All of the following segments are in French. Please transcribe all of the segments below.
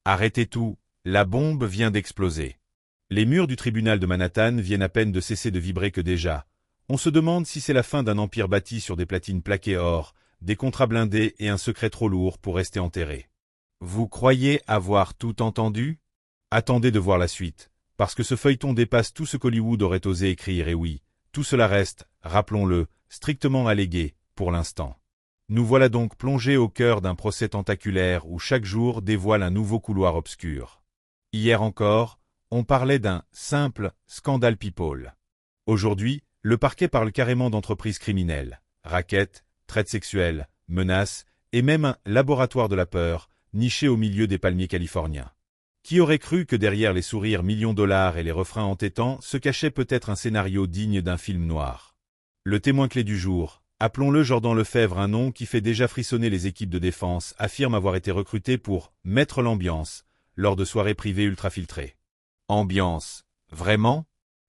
Arrêtez tout, la bombe vient d'exploser. Les murs du tribunal de Manhattan viennent à peine de cesser de vibrer que déjà. On se demande si c'est la fin d'un empire bâti sur des platines plaquées or, des contrats blindés et un secret trop lourd pour rester enterré. Vous croyez avoir tout entendu? Attendez de voir la suite, parce que ce feuilleton dépasse tout ce qu'Hollywood aurait osé écrire et oui, tout cela reste, rappelons-le, strictement allégué, pour l'instant. Nous voilà donc plongés au cœur d'un procès tentaculaire où chaque jour dévoile un nouveau couloir obscur. Hier encore, on parlait d'un simple scandale people. Aujourd'hui, le parquet parle carrément d'entreprises criminelles, rackets, traite sexuelle, menaces et même un laboratoire de la peur, niché au milieu des palmiers californiens. Qui aurait cru que derrière les sourires millions-dollars et les refrains entêtants se cachait peut-être un scénario digne d'un film noir? Le témoin clé du jour, appelons-le Jordan Lefebvre, un nom qui fait déjà frissonner les équipes de défense, affirme avoir été recruté pour « mettre l'ambiance » lors de soirées privées ultra-filtrées. Ambiance, vraiment?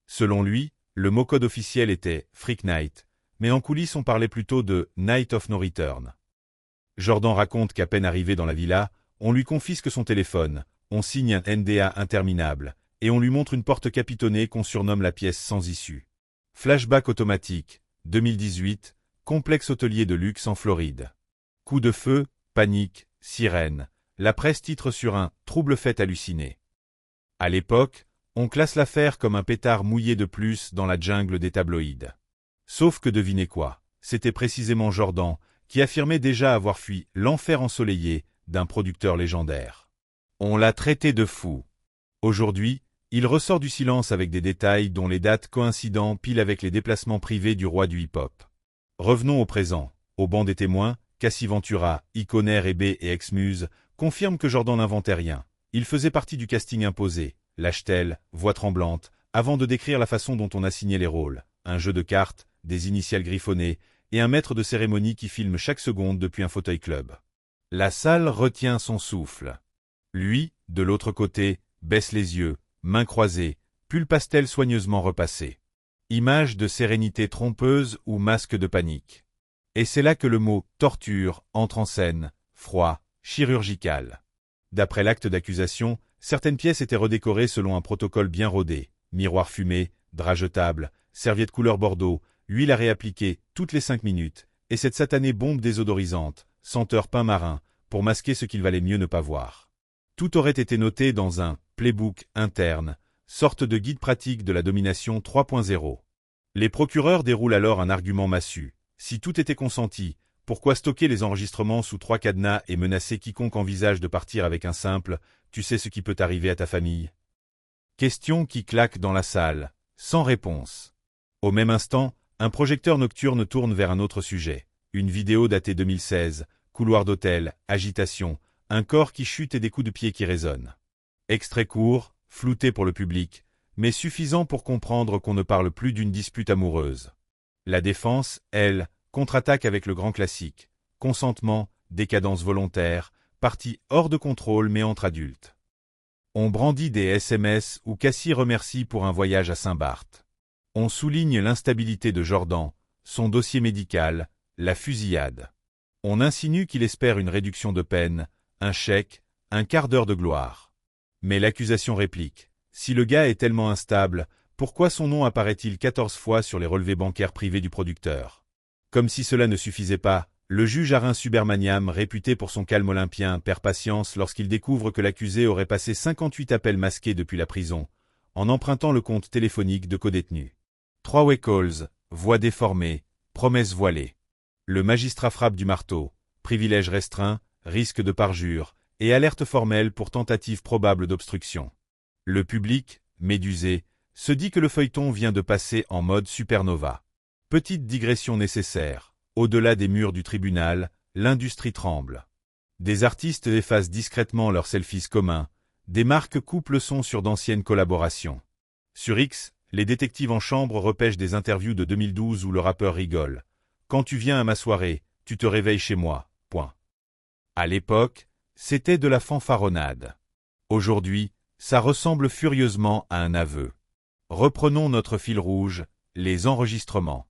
Selon lui, le mot code officiel était « Freak Night », mais en coulisses on parlait plutôt de « Night of No Return ». Jordan raconte qu'à peine arrivé dans la villa, on lui confisque son téléphone, on signe un NDA interminable, et on lui montre une porte capitonnée qu'on surnomme la pièce sans issue. Flashback automatique, 2018, complexe hôtelier de luxe en Floride. Coup de feu, panique, sirène. La presse titre sur un « trouble fait halluciné ». À l'époque, on classe l'affaire comme un pétard mouillé de plus dans la jungle des tabloïds. Sauf que devinez quoi, c'était précisément Jordan qui affirmait déjà avoir fui l'enfer ensoleillé d'un producteur légendaire. On l'a traité de fou. Aujourd'hui, il ressort du silence avec des détails dont les dates coïncident pile avec les déplacements privés du roi du hip-hop. Revenons au présent. Au banc des témoins, Cassie Ventura, Iconair, EB et Ex-Muse confirment que Jordan n'inventait rien. Il faisait partie du casting imposé, lâche-t-elle, voix tremblante, avant de décrire la façon dont on a signé les rôles. Un jeu de cartes, des initiales griffonnées, et un maître de cérémonie qui filme chaque seconde depuis un fauteuil club. La salle retient son souffle. Lui, de l'autre côté, baisse les yeux, mains croisées, pull pastel soigneusement repassé. Image de sérénité trompeuse ou masque de panique. Et c'est là que le mot « torture » entre en scène, froid, chirurgical. D'après l'acte d'accusation, certaines pièces étaient redécorées selon un protocole bien rodé. Miroir fumé, drap jetable, serviette couleur bordeaux, huile à réappliquer toutes les 5 minutes, et cette satanée bombe désodorisante, senteur pain marin, pour masquer ce qu'il valait mieux ne pas voir. Tout aurait été noté dans un « playbook interne », sorte de guide pratique de la domination 3.0. Les procureurs déroulent alors un argument massu. Si tout était consenti, pourquoi stocker les enregistrements sous 3 cadenas et menacer quiconque envisage de partir avec un simple « tu sais ce qui peut arriver à ta famille ?» Question qui claque dans la salle, sans réponse. Au même instant, un projecteur nocturne tourne vers un autre sujet. Une vidéo datée 2016, couloir d'hôtel, agitation, un corps qui chute et des coups de pied qui résonnent. Extrait court, flouté pour le public, mais suffisant pour comprendre qu'on ne parle plus d'une dispute amoureuse. La défense, elle, contre-attaque avec le grand classique. Consentement, décadence volontaire, partie hors de contrôle mais entre adultes. On brandit des SMS où Cassie remercie pour un voyage à Saint-Barth. On souligne l'instabilité de Jordan, son dossier médical, la fusillade. On insinue qu'il espère une réduction de peine, un chèque, un quart d'heure de gloire. Mais l'accusation réplique. Si le gars est tellement instable, pourquoi son nom apparaît-il 14 fois sur les relevés bancaires privés du producteur? Comme si cela ne suffisait pas, le juge Arin Subramaniam, réputé pour son calme olympien, perd patience lorsqu'il découvre que l'accusé aurait passé 58 appels masqués depuis la prison, en empruntant le compte téléphonique de codétenus. 3 way calls, voix déformée, promesses voilées. Le magistrat frappe du marteau, privilège restreint, risque de parjure, et alerte formelle pour tentative probable d'obstruction. Le public, médusé, se dit que le feuilleton vient de passer en mode supernova. Petite digression nécessaire. Au-delà des murs du tribunal, l'industrie tremble. Des artistes effacent discrètement leurs selfies communs, des marques coupent le son sur d'anciennes collaborations. Sur X, les détectives en chambre repêchent des interviews de 2012 où le rappeur rigole. « Quand tu viens à ma soirée, tu te réveilles chez moi. » Point. À l'époque, c'était de la fanfaronnade. Aujourd'hui, ça ressemble furieusement à un aveu. Reprenons notre fil rouge, les enregistrements.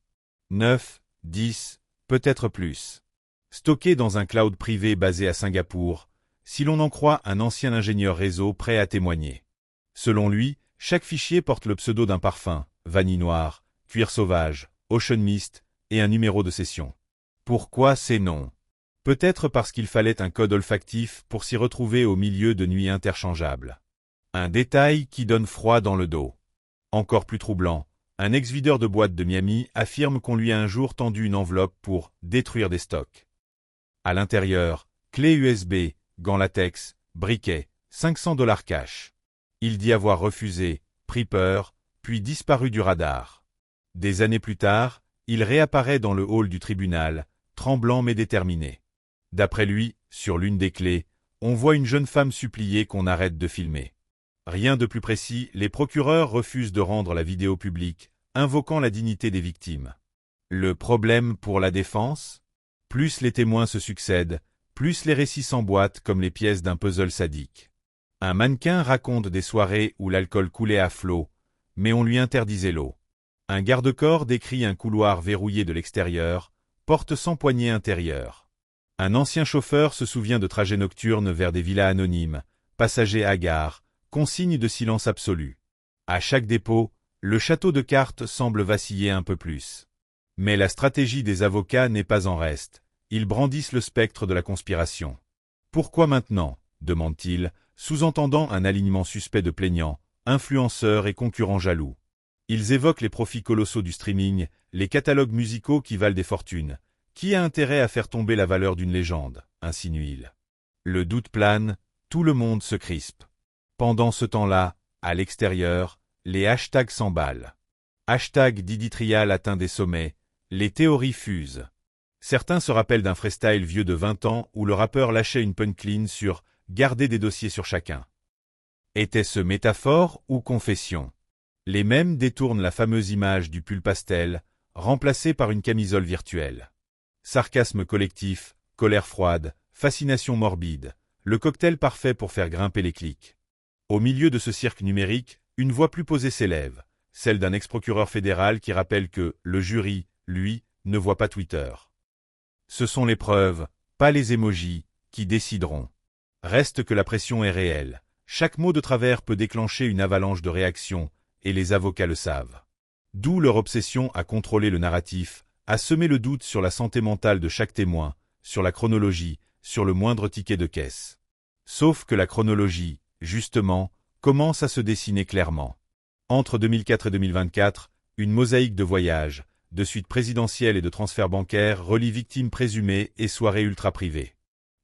9, 10, peut-être plus. Stockés dans un cloud privé basé à Singapour, si l'on en croit un ancien ingénieur réseau prêt à témoigner. Selon lui, chaque fichier porte le pseudo d'un parfum, vanille noire, cuir sauvage, ocean mist et un numéro de session. Pourquoi ces noms? Peut-être parce qu'il fallait un code olfactif pour s'y retrouver au milieu de nuits interchangeables. Un détail qui donne froid dans le dos. Encore plus troublant, un ex-videur de boîte de Miami affirme qu'on lui a un jour tendu une enveloppe pour détruire des stocks. À l'intérieur, clé USB, gants latex, briquet, $500 cash. Il dit avoir refusé, pris peur, puis disparu du radar. Des années plus tard, il réapparaît dans le hall du tribunal, tremblant mais déterminé. D'après lui, sur l'une des clés, on voit une jeune femme supplier qu'on arrête de filmer. Rien de plus précis, les procureurs refusent de rendre la vidéo publique, invoquant la dignité des victimes. Le problème pour la défense? Plus les témoins se succèdent, plus les récits s'emboîtent comme les pièces d'un puzzle sadique. Un mannequin raconte des soirées où l'alcool coulait à flot, mais on lui interdisait l'eau. Un garde-corps décrit un couloir verrouillé de l'extérieur, porte sans poignée intérieure. Un ancien chauffeur se souvient de trajets nocturnes vers des villas anonymes, passagers hagards, consigne de silence absolu. À chaque dépôt, le château de cartes semble vaciller un peu plus. Mais la stratégie des avocats n'est pas en reste. Ils brandissent le spectre de la conspiration. Pourquoi maintenant? Demande-t-il, sous-entendant un alignement suspect de plaignants, influenceurs et concurrents jaloux. Ils évoquent les profits colossaux du streaming, les catalogues musicaux qui valent des fortunes. Qui a intérêt à faire tomber la valeur d'une légende? Insinue-t-il. Le doute plane, tout le monde se crispe. Pendant ce temps-là, à l'extérieur, les hashtags s'emballent. Hashtag Didi Trial atteint des sommets, les théories fusent. Certains se rappellent d'un freestyle vieux de 20 ans où le rappeur lâchait une punchline sur « garder des dossiers sur chacun ». Était-ce métaphore ou confession? Les mêmes détournent la fameuse image du pull pastel, remplacée par une camisole virtuelle. Sarcasme collectif, colère froide, fascination morbide, le cocktail parfait pour faire grimper les clics. Au milieu de ce cirque numérique, une voix plus posée s'élève, celle d'un ex-procureur fédéral qui rappelle que le jury, lui, ne voit pas Twitter. Ce sont les preuves, pas les émojis, qui décideront. Reste que la pression est réelle. Chaque mot de travers peut déclencher une avalanche de réactions, et les avocats le savent. D'où leur obsession à contrôler le narratif, à semer le doute sur la santé mentale de chaque témoin, sur la chronologie, sur le moindre ticket de caisse. Sauf que la chronologie, justement, commence à se dessiner clairement. Entre 2004 et 2024, une mosaïque de voyages, de suites présidentielles et de transferts bancaires relie victimes présumées et soirées ultra privées.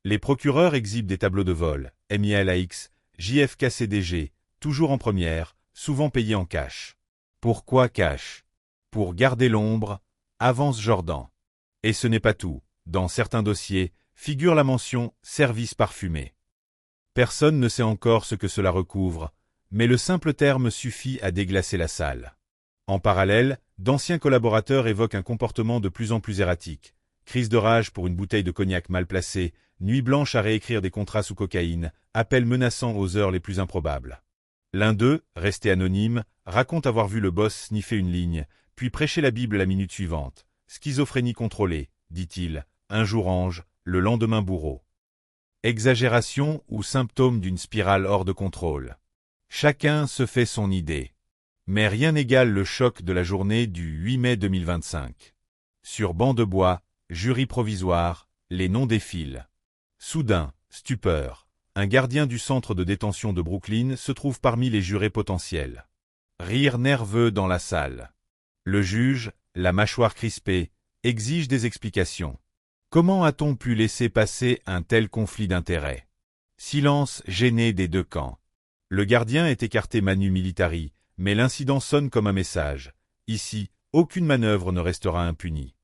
Les procureurs exhibent des tableaux de vol, MILAX, JFK-CDG, toujours en première, souvent payés en cash. Pourquoi cash? Pour garder l'ombre, avance Jordan. Et ce n'est pas tout. Dans certains dossiers, figure la mention « service parfumé ». Personne ne sait encore ce que cela recouvre, mais le simple terme suffit à déglacer la salle. En parallèle, d'anciens collaborateurs évoquent un comportement de plus en plus erratique. Crise de rage pour une bouteille de cognac mal placée, nuit blanche à réécrire des contrats sous cocaïne, appels menaçants aux heures les plus improbables. L'un d'eux, resté anonyme, raconte avoir vu le boss sniffer une ligne, puis prêcher la Bible la minute suivante. Schizophrénie contrôlée, dit-il, un jour ange, le lendemain bourreau. Exagération ou symptôme d'une spirale hors de contrôle. Chacun se fait son idée. Mais rien n'égale le choc de la journée du 8 mai 2025. Sur banc de bois, jury provisoire, les noms défilent. Soudain, stupeur. Un gardien du centre de détention de Brooklyn se trouve parmi les jurés potentiels. Rire nerveux dans la salle. Le juge, la mâchoire crispée, exige des explications. Comment a-t-on pu laisser passer un tel conflit d'intérêts? Silence gêné des deux camps. Le gardien est écarté manu militari, mais l'incident sonne comme un message. Ici, aucune manœuvre ne restera impunie.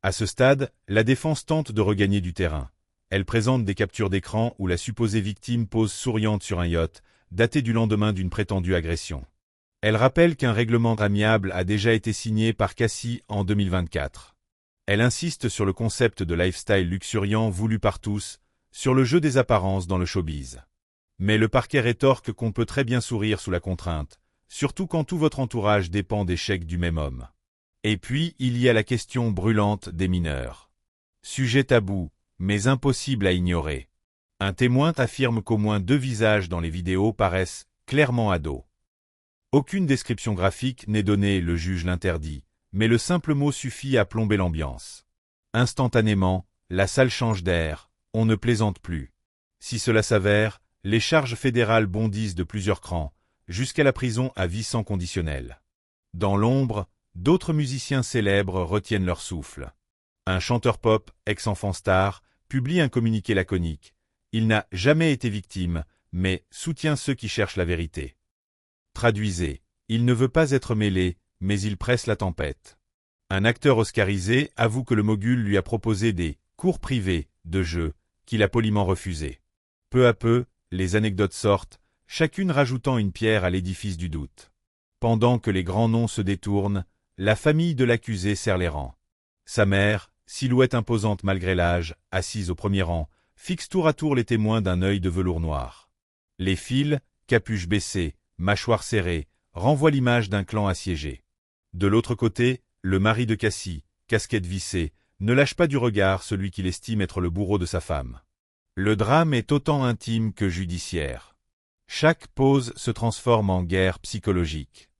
À ce stade, la défense tente de regagner du terrain. Elle présente des captures d'écran où la supposée victime pose souriante sur un yacht, daté du lendemain d'une prétendue agression. Elle rappelle qu'un règlement amiable a déjà été signé par Cassie en 2024. Elle insiste sur le concept de lifestyle luxuriant voulu par tous, sur le jeu des apparences dans le showbiz. Mais le parquet rétorque qu'on peut très bien sourire sous la contrainte, surtout quand tout votre entourage dépend des chèques du même homme. Et puis, il y a la question brûlante des mineurs. Sujet tabou, mais impossible à ignorer. Un témoin affirme qu'au moins 2 visages dans les vidéos paraissent clairement ados. Aucune description graphique n'est donnée, le juge l'interdit, mais le simple mot suffit à plomber l'ambiance. Instantanément, la salle change d'air, on ne plaisante plus. Si cela s'avère, les charges fédérales bondissent de plusieurs crans, jusqu'à la prison à vie sans conditionnel. Dans l'ombre, d'autres musiciens célèbres retiennent leur souffle. Un chanteur pop, ex-enfant star, publie un communiqué laconique. Il n'a jamais été victime, mais soutient ceux qui cherchent la vérité. Traduisez, il ne veut pas être mêlé, mais il presse la tempête. Un acteur oscarisé avoue que le mogul lui a proposé des cours privés de jeu, qu'il a poliment refusés. Peu à peu, les anecdotes sortent, chacune rajoutant une pierre à l'édifice du doute. Pendant que les grands noms se détournent, la famille de l'accusé serre les rangs. Sa mère, silhouette imposante malgré l'âge, assise au premier rang, fixe tour à tour les témoins d'un œil de velours noir. Les fils, capuche baissée, mâchoire serrée, renvoient l'image d'un clan assiégé. De l'autre côté, le mari de Cassie, casquette vissée, ne lâche pas du regard celui qu'il estime être le bourreau de sa femme. Le drame est autant intime que judiciaire. Chaque pause se transforme en guerre psychologique.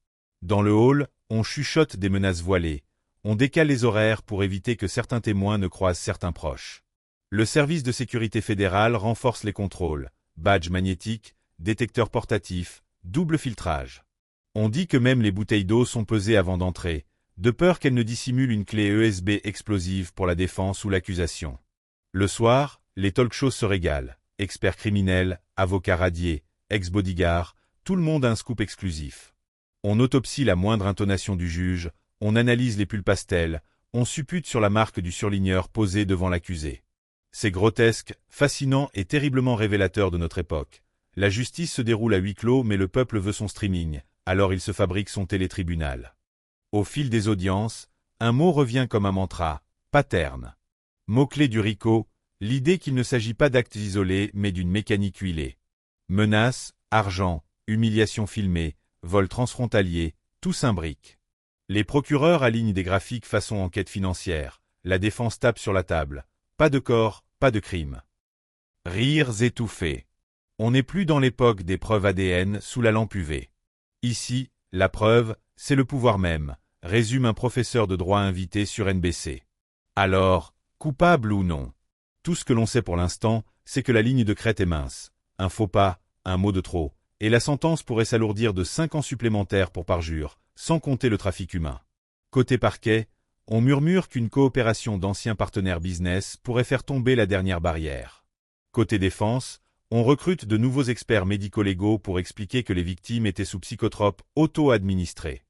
Dans le hall, on chuchote des menaces voilées. On décale les horaires pour éviter que certains témoins ne croisent certains proches. Le service de sécurité fédéral renforce les contrôles, badge magnétique, détecteur portatif, double filtrage. On dit que même les bouteilles d'eau sont pesées avant d'entrer, de peur qu'elles ne dissimulent une clé USB explosive pour la défense ou l'accusation. Le soir, les talk-shows se régalent. Experts criminels, avocats radiés, ex-bodyguards, tout le monde a un scoop exclusif. On autopsie la moindre intonation du juge, on analyse les pulls pastels, on suppute sur la marque du surligneur posée devant l'accusé. C'est grotesque, fascinant et terriblement révélateur de notre époque. La justice se déroule à huis clos mais le peuple veut son streaming, alors il se fabrique son télétribunal. Au fil des audiences, un mot revient comme un mantra, paterne. Mot-clé du RICO, l'idée qu'il ne s'agit pas d'actes isolés mais d'une mécanique huilée. Menaces, argent, humiliation filmée, vol transfrontalier, tout s'imbrique. Les procureurs alignent des graphiques façon enquête financière, la défense tape sur la table. Pas de corps, pas de crime. Rires étouffés. On n'est plus dans l'époque des preuves ADN sous la lampe UV. Ici, la preuve, c'est le pouvoir même, résume un professeur de droit invité sur NBC. Alors, coupable ou non? Tout ce que l'on sait pour l'instant, c'est que la ligne de crête est mince. Un faux pas, un mot de trop, et la sentence pourrait s'alourdir de 5 ans supplémentaires pour parjure, sans compter le trafic humain. Côté parquet, on murmure qu'une coopération d'anciens partenaires business pourrait faire tomber la dernière barrière. Côté défense, on recrute de nouveaux experts médico-légaux pour expliquer que les victimes étaient sous psychotropes auto-administrés.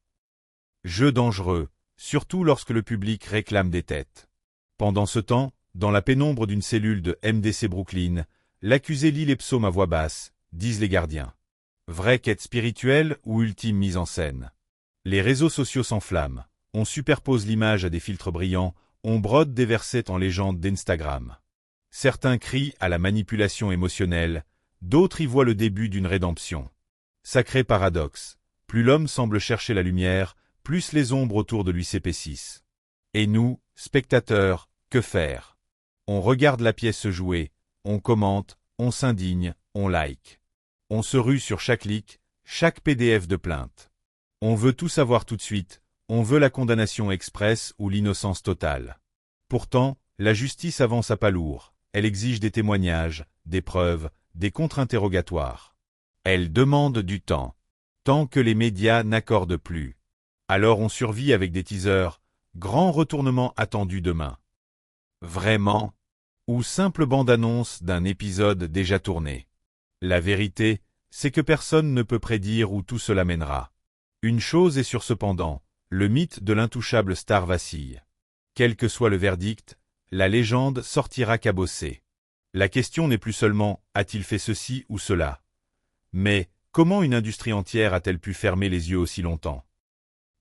Jeu dangereux, surtout lorsque le public réclame des têtes. Pendant ce temps, dans la pénombre d'une cellule de MDC Brooklyn, l'accusé lit les psaumes à voix basse, disent les gardiens. Vraie quête spirituelle ou ultime mise en scène? Les réseaux sociaux s'enflamment. On superpose l'image à des filtres brillants, on brode des versets en légende d'Instagram. Certains crient à la manipulation émotionnelle, d'autres y voient le début d'une rédemption. Sacré paradoxe, plus l'homme semble chercher la lumière, plus les ombres autour de lui s'épaississent. Et nous, spectateurs, que faire? On regarde la pièce se jouer, on commente, on s'indigne, on like. On se rue sur chaque leak, chaque PDF de plainte. On veut tout savoir tout de suite. On veut la condamnation expresse ou l'innocence totale. Pourtant, la justice avance à pas lourd. Elle exige des témoignages, des preuves, des contre-interrogatoires. Elle demande du temps. Tant que les médias n'accordent plus. Alors on survit avec des teasers, grand retournement attendu demain. Vraiment? Ou simple bande-annonce d'un épisode déjà tourné? La vérité, c'est que personne ne peut prédire où tout cela mènera. Une chose est sûre cependant. Le mythe de l'intouchable star vacille. Quel que soit le verdict, la légende sortira cabossée. La question n'est plus seulement « a-t-il fait ceci ou cela ?» mais « comment une industrie entière a-t-elle pu fermer les yeux aussi longtemps ?»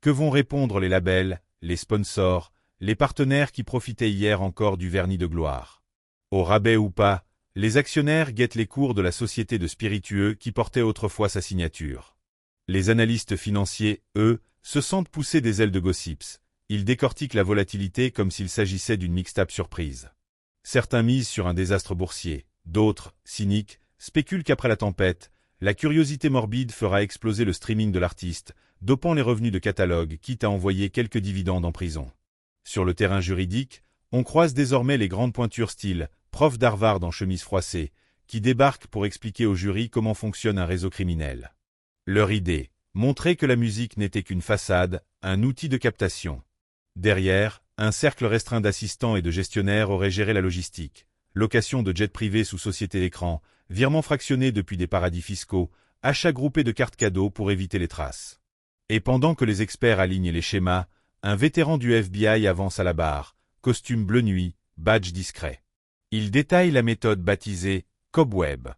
Que vont répondre les labels, les sponsors, les partenaires qui profitaient hier encore du vernis de gloire? Au rabais ou pas, les actionnaires guettent les cours de la société de spiritueux qui portait autrefois sa signature. Les analystes financiers, eux, se sentent pousser des ailes de gossips. Ils décortiquent la volatilité comme s'il s'agissait d'une mixtape surprise. Certains misent sur un désastre boursier, D'autres, cyniques, spéculent qu'après la tempête, la curiosité morbide fera exploser le streaming de l'artiste, dopant les revenus de catalogue, quitte à envoyer quelques dividendes en prison. Sur le terrain juridique, on croise désormais les grandes pointures style prof d'Harvard en chemise froissée, qui débarquent pour expliquer au jury comment fonctionne un réseau criminel. Leur idée, montrer que la musique n'était qu'une façade, un outil de captation. Derrière, un cercle restreint d'assistants et de gestionnaires aurait géré la logistique, location de jets privés sous société d'écran, virements fractionnés depuis des paradis fiscaux, achats groupés de cartes cadeaux pour éviter les traces. Et pendant que les experts alignent les schémas, un vétéran du FBI avance à la barre, costume bleu nuit, badge discret. Il détaille la méthode baptisée Cobweb.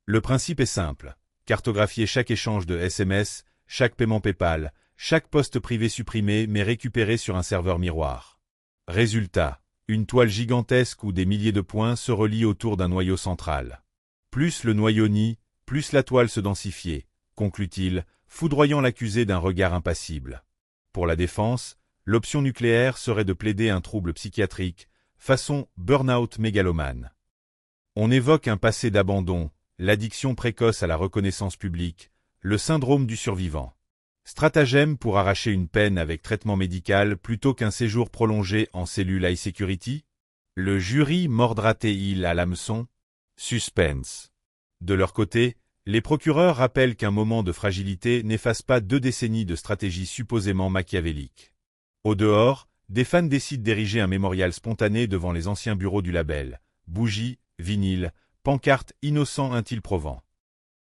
Le principe est simple, cartographier chaque échange de SMS, chaque paiement PayPal, chaque poste privé supprimé mais récupéré sur un serveur miroir. Résultat, une toile gigantesque où des milliers de points se relient autour d'un noyau central. Plus le noyau nie, plus la toile se densifiait, conclut-il, foudroyant l'accusé d'un regard impassible. Pour la défense, l'option nucléaire serait de plaider un trouble psychiatrique, façon burn-out mégalomane. On évoque un passé d'abandon, l'addiction précoce à la reconnaissance publique, le syndrome du survivant. Stratagème pour arracher une peine avec traitement médical plutôt qu'un séjour prolongé en cellule high security? Le jury mordra-t-il à l'hameçon? Suspense. De leur côté, les procureurs rappellent qu'un moment de fragilité n'efface pas 2 décennies de stratégie supposément machiavélique. Au dehors, des fans décident d'ériger un mémorial spontané devant les anciens bureaux du label. Bougies, vinyles, pancartes innocents un-t-il provant.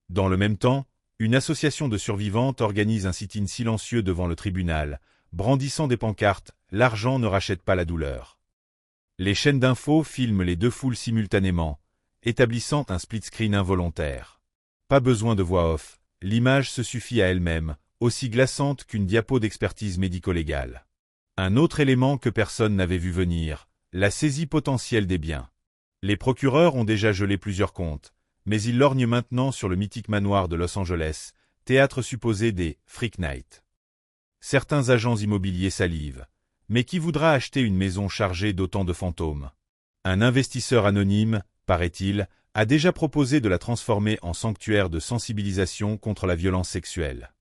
Dans le même temps, une association de survivantes organise un sit-in silencieux devant le tribunal, brandissant des pancartes « L'argent ne rachète pas la douleur ». Les chaînes d'infos filment les 2 foules simultanément, établissant un split-screen involontaire. Pas besoin de voix off, l'image se suffit à elle-même, aussi glaçante qu'une diapo d'expertise médico-légale. Un autre élément que personne n'avait vu venir, la saisie potentielle des biens. Les procureurs ont déjà gelé plusieurs comptes, mais ils lorgnent maintenant sur le mythique manoir de Los Angeles, théâtre supposé des « Freak Night ». Certains agents immobiliers salivent. Mais qui voudra acheter une maison chargée d'autant de fantômes? Un investisseur anonyme, paraît-il, a déjà proposé de la transformer en sanctuaire de sensibilisation contre la violence sexuelle.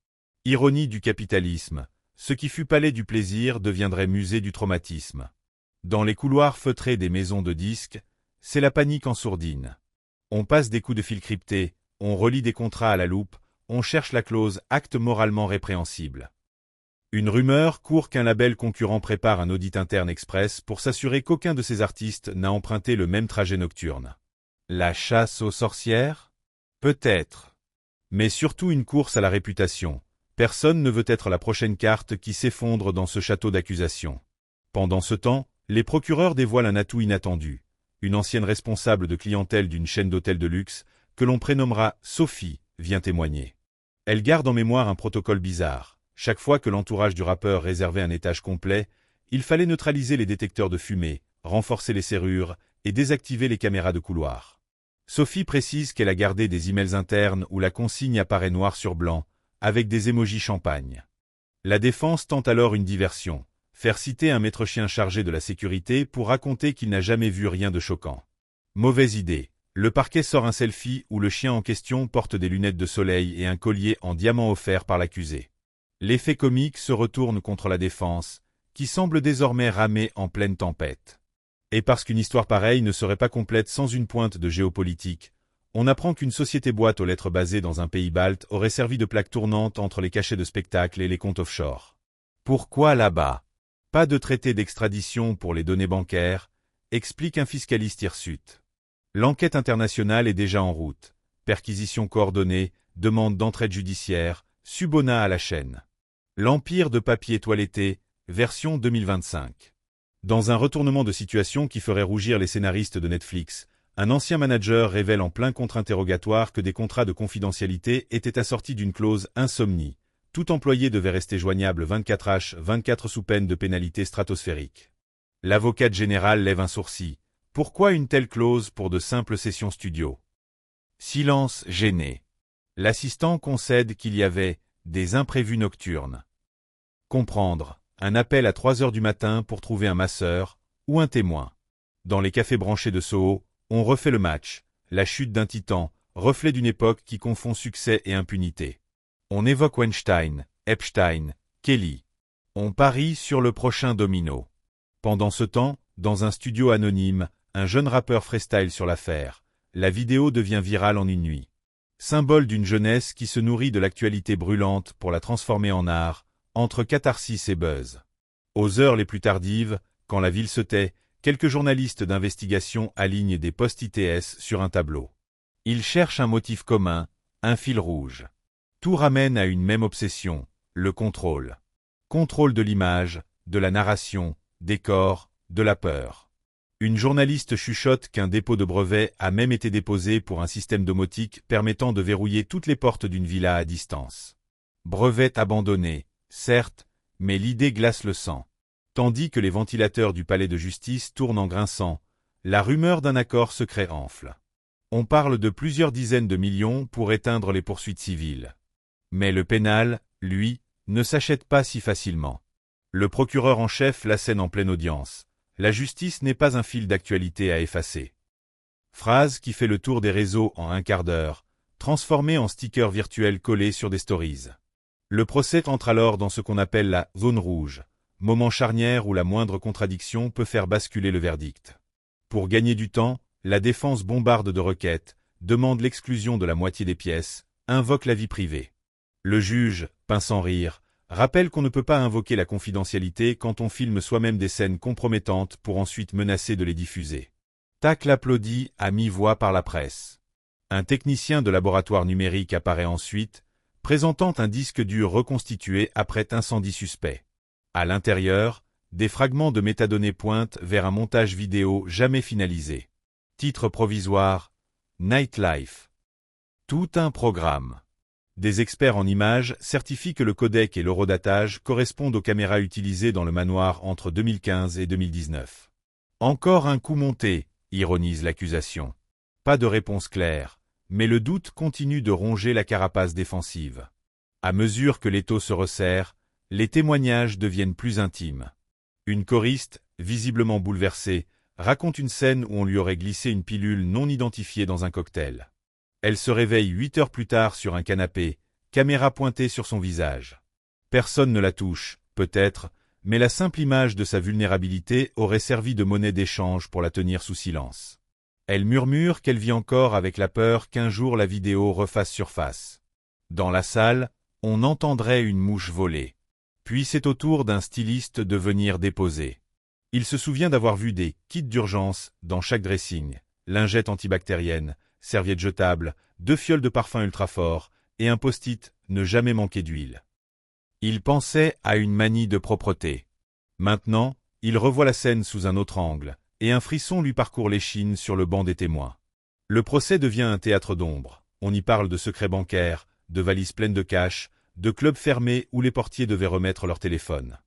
Ironie du capitalisme, ce qui fut palais du plaisir deviendrait musée du traumatisme. Dans les couloirs feutrés des maisons de disques, c'est la panique en sourdine. On passe des coups de fil cryptés, on relit des contrats à la loupe, on cherche la clause « acte moralement répréhensible ». Une rumeur court qu'un label concurrent prépare un audit interne express pour s'assurer qu'aucun de ses artistes n'a emprunté le même trajet nocturne. La chasse aux sorcières? Peut-être. Mais surtout une course à la réputation. Personne ne veut être la prochaine carte qui s'effondre dans ce château d'accusations. Pendant ce temps, les procureurs dévoilent un atout inattendu. Une ancienne responsable de clientèle d'une chaîne d'hôtels de luxe, que l'on prénommera Sophie, vient témoigner. Elle garde en mémoire un protocole bizarre. Chaque fois que l'entourage du rappeur réservait un étage complet, il fallait neutraliser les détecteurs de fumée, renforcer les serrures et désactiver les caméras de couloir. Sophie précise qu'elle a gardé des emails internes où la consigne apparaît noir sur blanc, avec des émojis champagne. La défense tente alors une diversion, faire citer un maître-chien chargé de la sécurité pour raconter qu'il n'a jamais vu rien de choquant. Mauvaise idée. Le parquet sort un selfie où le chien en question porte des lunettes de soleil et un collier en diamant offert par l'accusé. L'effet comique se retourne contre la défense, qui semble désormais ramer en pleine tempête. Et parce qu'une histoire pareille ne serait pas complète sans une pointe de géopolitique, on apprend qu'une société boîte aux lettres basée dans un pays balte aurait servi de plaque tournante entre les cachets de spectacle et les comptes offshore. Pourquoi là-bas? Pas de traité d'extradition pour les données bancaires, explique un fiscaliste hirsute. L'enquête internationale est déjà en route. Perquisition coordonnée, demande d'entraide judiciaire, subona à la chaîne. L'empire de papier toiletté, version 2025. Dans un retournement de situation qui ferait rougir les scénaristes de Netflix, un ancien manager révèle en plein contre-interrogatoire que des contrats de confidentialité étaient assortis d'une clause insomnie. Tout employé devait rester joignable 24h/24 sous peine de pénalité stratosphérique. L'avocate générale lève un sourcil. Pourquoi une telle clause pour de simples sessions studio? Silence gêné. L'assistant concède qu'il y avait des imprévus nocturnes. Comprendre, un appel à 3 heures du matin pour trouver un masseur ou un témoin. Dans les cafés branchés de Soho, on refait le match, la chute d'un titan, reflet d'une époque qui confond succès et impunité. On évoque Weinstein, Epstein, Kelly. On parie sur le prochain domino. Pendant ce temps, dans un studio anonyme, un jeune rappeur freestyle sur l'affaire. La vidéo devient virale en une nuit. Symbole d'une jeunesse qui se nourrit de l'actualité brûlante pour la transformer en art, entre catharsis et buzz. Aux heures les plus tardives, quand la ville se tait, quelques journalistes d'investigation alignent des post-ITS sur un tableau. Ils cherchent un motif commun, un fil rouge. Tout ramène à une même obsession, le contrôle. Contrôle de l'image, de la narration, des corps, de la peur. Une journaliste chuchote qu'un dépôt de brevet a même été déposé pour un système domotique permettant de verrouiller toutes les portes d'une villa à distance. Brevet abandonné, certes, mais l'idée glace le sang. Tandis que les ventilateurs du palais de justice tournent en grinçant, la rumeur d'un accord secret enfle. On parle de plusieurs dizaines de millions pour éteindre les poursuites civiles. Mais le pénal, lui, ne s'achète pas si facilement. Le procureur en chef l'assène en pleine audience. La justice n'est pas un fil d'actualité à effacer. Phrase qui fait le tour des réseaux en un quart d'heure, transformée en sticker virtuel collé sur des stories. Le procès entre alors dans ce qu'on appelle la « zone rouge », moment charnière où la moindre contradiction peut faire basculer le verdict. Pour gagner du temps, la défense bombarde de requêtes, demande l'exclusion de la moitié des pièces, invoque la vie privée. Le juge, pince sans rire, rappelle qu'on ne peut pas invoquer la confidentialité quand on filme soi-même des scènes compromettantes pour ensuite menacer de les diffuser. Tacle applaudi à mi-voix par la presse. Un technicien de laboratoire numérique apparaît ensuite, présentant un disque dur reconstitué après incendie suspect. À l'intérieur, des fragments de métadonnées pointent vers un montage vidéo jamais finalisé. Titre provisoire, Nightlife. Tout un programme. Des experts en images certifient que le codec et l'horodatage correspondent aux caméras utilisées dans le manoir entre 2015 et 2019. Encore un coup monté, ironise l'accusation. Pas de réponse claire, mais le doute continue de ronger la carapace défensive. À mesure que l'étau se resserre, les témoignages deviennent plus intimes. Une choriste, visiblement bouleversée, raconte une scène où on lui aurait glissé une pilule non identifiée dans un cocktail. Elle se réveille 8 heures plus tard sur un canapé, caméra pointée sur son visage. Personne ne la touche, peut-être, mais la simple image de sa vulnérabilité aurait servi de monnaie d'échange pour la tenir sous silence. Elle murmure qu'elle vit encore avec la peur qu'un jour la vidéo refasse surface. Dans la salle, on entendrait une mouche voler. Puis c'est au tour d'un styliste de venir déposer. Il se souvient d'avoir vu des kits d'urgence dans chaque dressing, lingettes antibactériennes, serviettes jetables, 2 fioles de parfum ultra fort et un post-it « Ne jamais manquer d'huile ». Il pensait à une manie de propreté. Maintenant, il revoit la scène sous un autre angle, et un frisson lui parcourt l'échine sur le banc des témoins. Le procès devient un théâtre d'ombre. On y parle de secrets bancaires, de valises pleines de cash, de clubs fermés où les portiers devaient remettre leur téléphone.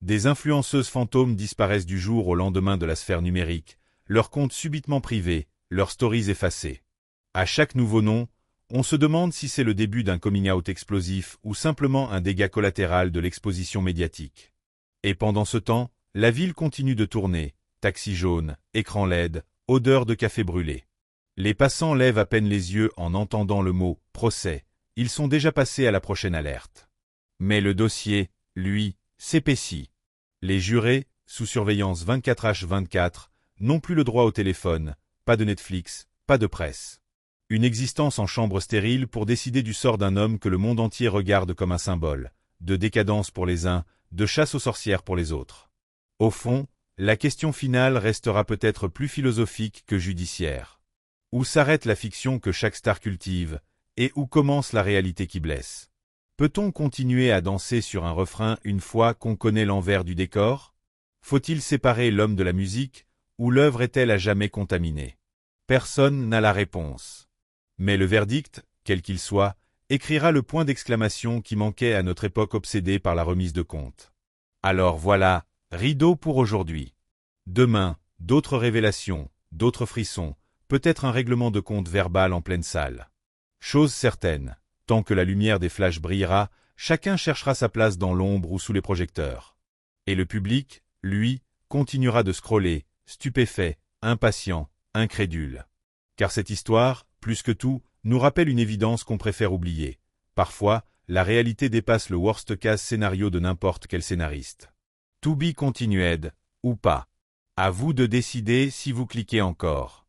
Des influenceuses fantômes disparaissent du jour au lendemain de la sphère numérique, leurs comptes subitement privés, leurs stories effacées. À chaque nouveau nom, on se demande si c'est le début d'un coming-out explosif ou simplement un dégât collatéral de l'exposition médiatique. Et pendant ce temps, la ville continue de tourner, taxi jaune, écran LED, odeur de café brûlé. Les passants lèvent à peine les yeux en entendant le mot « procès », ils sont déjà passés à la prochaine alerte. Mais le dossier, lui, s'épaissit. Les jurés, sous surveillance 24h24, n'ont plus le droit au téléphone, pas de Netflix, pas de presse. Une existence en chambre stérile pour décider du sort d'un homme que le monde entier regarde comme un symbole, de décadence pour les uns, de chasse aux sorcières pour les autres. Au fond, la question finale restera peut-être plus philosophique que judiciaire. Où s'arrête la fiction que chaque star cultive, et où commence la réalité qui blesse? Peut-on continuer à danser sur un refrain une fois qu'on connaît l'envers du décor? Faut-il séparer l'homme de la musique, ou l'œuvre est-elle à jamais contaminée? Personne n'a la réponse. Mais le verdict, quel qu'il soit, écrira le point d'exclamation qui manquait à notre époque obsédée par la remise de comptes. Alors voilà, rideau pour aujourd'hui. Demain, d'autres révélations, d'autres frissons, peut-être un règlement de compte verbal en pleine salle. Chose certaine, tant que la lumière des flashs brillera, chacun cherchera sa place dans l'ombre ou sous les projecteurs. Et le public, lui, continuera de scroller, stupéfait, impatient, incrédule. Car cette histoire, plus que tout, nous rappelle une évidence qu'on préfère oublier. Parfois, la réalité dépasse le worst-case scénario de n'importe quel scénariste. To be continued, ou pas. À vous de décider si vous cliquez encore.